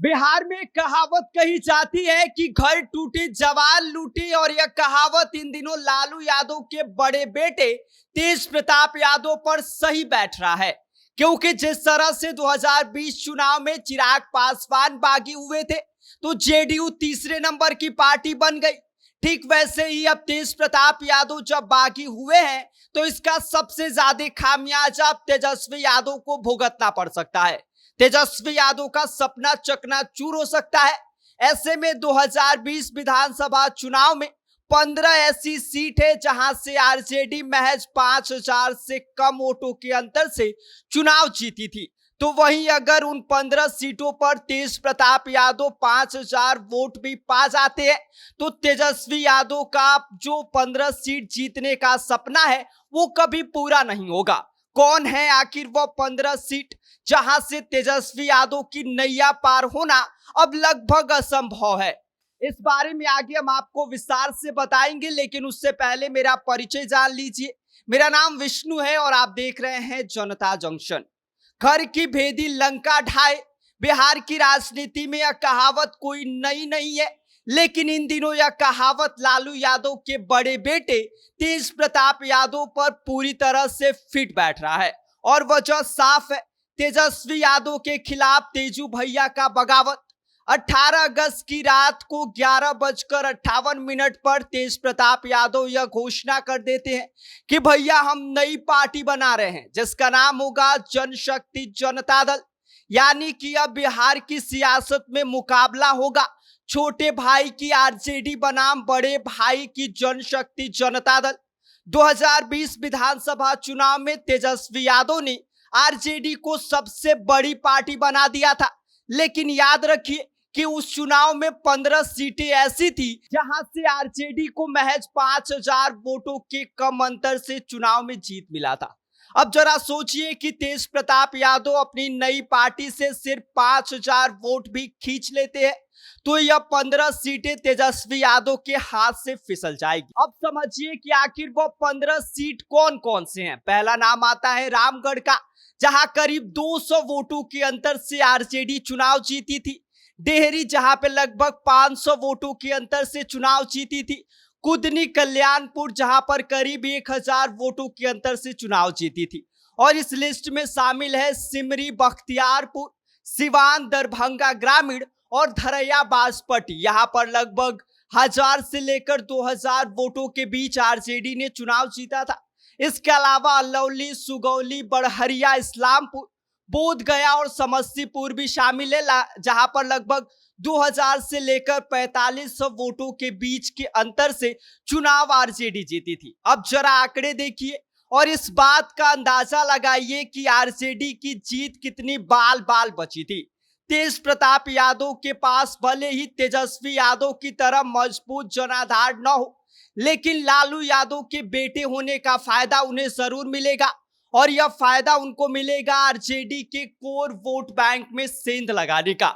बिहार में कहावत कही जाती है कि घर टूटे जवान लूटे और यह कहावत इन दिनों लालू यादव के बड़े बेटे तेज प्रताप यादव पर सही बैठ रहा है। क्योंकि जिस तरह से 2020 चुनाव में चिराग पासवान बागी हुए थे तो जेडीयू तीसरे नंबर की पार्टी बन गई, ठीक वैसे ही अब तेज प्रताप यादव जब बागी हुए हैं तो इसका सबसे ज्यादा खामियाजा अब तेजस्वी यादव को भुगतना पड़ सकता है। तेजस्वी यादव का सपना चकनाचूर हो सकता है। ऐसे में 2020 विधानसभा चुनाव में 15 ऐसी सीट है जहां से आरजेडी महज 5000 से कम वोटों के अंतर से चुनाव जीती थी। तो वहीं अगर उन 15 सीटों पर तेज प्रताप यादव 5000 वोट भी पा जाते हैं तो तेजस्वी यादव का जो 15 सीट जीतने का सपना है वो कभी पूरा नहीं होगा। कौन है आखिर वो 15 सीट जहां से तेजस्वी यादव की नैया पार होना अब लगभग असंभव है? इस बारे में आगे हम आपको विस्तार से बताएंगे, लेकिन उससे पहले मेरा परिचय जान लीजिए। मेरा नाम विष्णु है और आप देख रहे हैं जनता जंक्शन। घर की भेदी लंका ढाए, बिहार की राजनीति में यह कहावत कोई नई नहीं है, लेकिन इन दिनों यह कहावत लालू यादव के बड़े बेटे तेज प्रताप यादव पर पूरी तरह से फिट बैठ रहा है। और वजह साफ है, तेजस्वी यादव के खिलाफ तेजू भैया का बगावत। 18 अगस्त की रात को 11:58 पर तेज प्रताप यादव यह घोषणा कर देते हैं कि भैया हम नई पार्टी बना रहे हैं जिसका नाम होगा जनशक्ति जनता दल। यानी कि अब बिहार की सियासत में मुकाबला होगा छोटे भाई की आरजेडी बनाम बड़े भाई की जनशक्ति जनता दल। 2020 विधानसभा चुनाव में तेजस्वी यादव ने आरजेडी को सबसे बड़ी पार्टी बना दिया था, लेकिन याद रखिए कि उस चुनाव में 15 सीटें ऐसी थी जहां से आरजेडी को महज 5000 वोटों के कम अंतर से चुनाव में जीत मिला था। अब जरा सोचिए कि तेज प्रताप यादव अपनी नई पार्टी से सिर्फ 5000 वोट भी खींच लेते हैं तो यह 15 सीटें तेजस्वी यादव के हाथ से फिसल जाएगी। अब समझिए कि आखिर वो 15 सीट कौन कौन से हैं। पहला नाम आता है रामगढ़ का, जहां करीब 200 वोटों के अंतर से आरजेडी चुनाव जीती थी। डेहरी, जहां पे लगभग 500 वोटों के अंतर से चुनाव जीती थी। कुदनी कल्याणपुर, जहां पर करीब 1000 वोटों के अंतर से चुनाव जीती थी। और इस लिस्ट में शामिल है सिमरी बख्तियारपुर, सिवान दरभंगा ग्रामीण और धरैया बासपट्टी। यहां पर लगभग 1000 से लेकर 2000 वोटों के बीच आरजेडी ने चुनाव जीता था। इसके अलावा अलौली, सुगौली, बड़हरिया, इस्लामपुर, बोध गया और समस्तीपुर भी शामिल है, जहां पर लगभग 2000 से लेकर 4500 वोटों के बीच के अंतर से चुनाव आरजेडी जीती थी। अब जरा आंकड़े देखिए और इस बात का अंदाजा लगाइए कि आरजेडी की जीत कितनी बाल बाल बची थी। तेज प्रताप यादव के पास भले ही तेजस्वी यादव की तरह मजबूत जनाधार न हो, लेकिन लालू यादव के बेटे होने का फायदा उन्हें जरूर मिलेगा। और यह फायदा उनको मिलेगा आरजेडी के कोर वोट बैंक में सेंध लगाने का।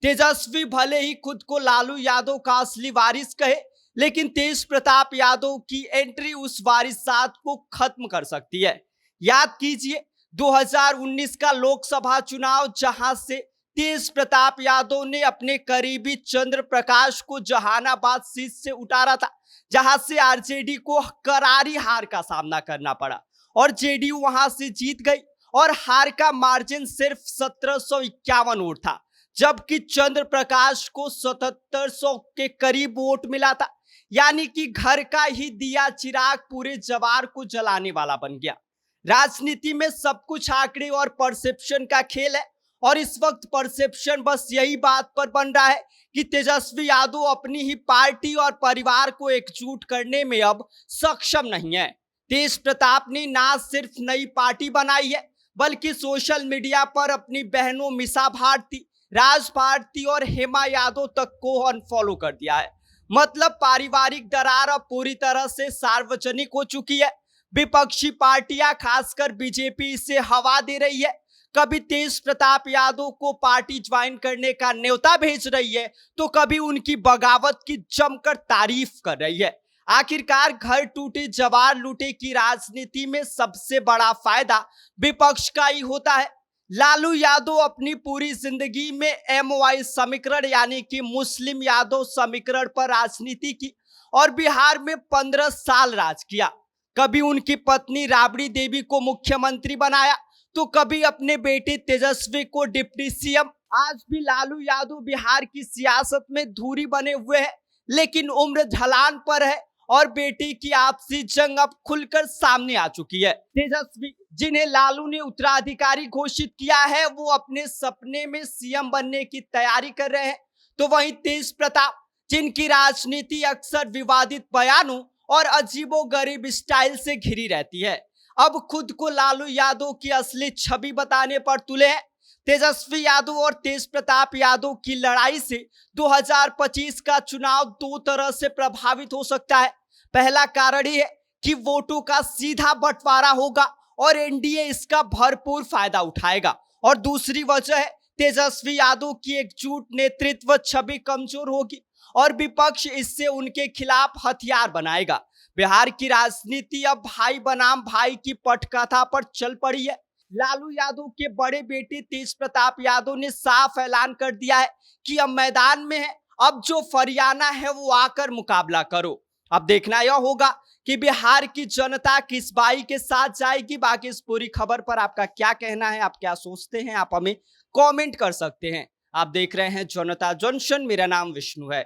तेजस्वी भले ही खुद को लालू यादव का असली वारिस कहे, लेकिन तेज प्रताप यादव की एंट्री उस वारिसात को खत्म कर सकती है। याद कीजिए 2019 का लोकसभा चुनाव, जहां से तेज प्रताप यादव ने अपने करीबी चंद्र प्रकाश को जहानाबाद सीट से उतारा था, जहां से आरजेडी को करारी हार का सामना करना पड़ा और जेडीयू वहां से जीत गई और हार का मार्जिन सिर्फ 1751 वोट था, जबकि चंद्र प्रकाश को 7700 के करीब वोट मिला था। यानी कि घर का ही दिया चिराग पूरे जवार को जलाने वाला बन गया। राजनीति में सब कुछ आंकड़े और परसेप्शन का खेल है और इस वक्त परसेप्शन बस यही बात पर बन रहा है कि तेजस्वी यादव अपनी ही पार्टी और परिवार को एकजुट करने में अब सक्षम नहीं है। तेज प्रताप ने ना सिर्फ नई पार्टी बनाई है, बल्कि सोशल मीडिया पर अपनी बहनों मिसा भारती, राज भारती और हेमा यादव तक को अनफॉलो कर दिया है। मतलब पारिवारिक दरार अब पूरी तरह से सार्वजनिक हो चुकी है। विपक्षी पार्टियां, खासकर बीजेपी, इसे हवा दे रही है। कभी तेज प्रताप यादव को पार्टी ज्वाइन करने का न्योता भेज रही है तो कभी उनकी बगावत की जमकर तारीफ कर रही है। आखिरकार घर टूटे जवार लूटे की राजनीति में सबसे बड़ा फायदा विपक्ष का ही होता है। लालू यादव अपनी पूरी जिंदगी में एमवाई समीकरण यानी कि मुस्लिम यादव समीकरण पर राजनीति की और बिहार में 15 साल राज किया। कभी उनकी पत्नी राबड़ी देवी को मुख्यमंत्री बनाया तो कभी अपने बेटे तेजस्वी को डिप्टी सीएम। आज भी लालू यादव बिहार की सियासत में धुरी बने हुए हैं, लेकिन उम्र ढलान पर है और बेटी की आपसी जंग अब खुलकर सामने आ चुकी है। तेजस्वी, जिन्हें लालू ने उत्तराधिकारी घोषित किया है, वो अपने सपने में सीएम बनने की तैयारी कर रहे हैं, तो वहीं तेज प्रताप, जिनकी राजनीति अक्सर विवादित बयानों और अजीबोगरीब स्टाइल से घिरी रहती है, अब खुद को लालू यादव की असली छवि बताने पर तुले हैं। तेजस्वी यादव और तेज प्रताप यादव की लड़ाई से 2025 का चुनाव दो तरह से प्रभावित हो सकता है। पहला कारण ये है कि वोटों का सीधा बंटवारा होगा और एनडीए इसका भरपूर फायदा उठाएगा, और दूसरी वजह है तेजस्वी यादव की एकजुट नेतृत्व छवि कमजोर होगी और विपक्ष इससे उनके खिलाफ हथियार बनाएगा। बिहार की राजनीति अब भाई बनाम भाई की पटकथा पर चल पड़ी है। लालू यादव के बड़े बेटे तेज प्रताप यादव ने साफ ऐलान कर दिया है कि अब मैदान में है, अब जो फरियाना है वो आकर मुकाबला करो। अब देखना यह होगा कि बिहार की जनता किस बाई के साथ जाएगी। बाकी इस पूरी खबर पर आपका क्या कहना है, आप क्या सोचते हैं, आप हमें कमेंट कर सकते हैं। आप देख रहे हैं जनता जंक्शन, मेरा नाम विष्णु है।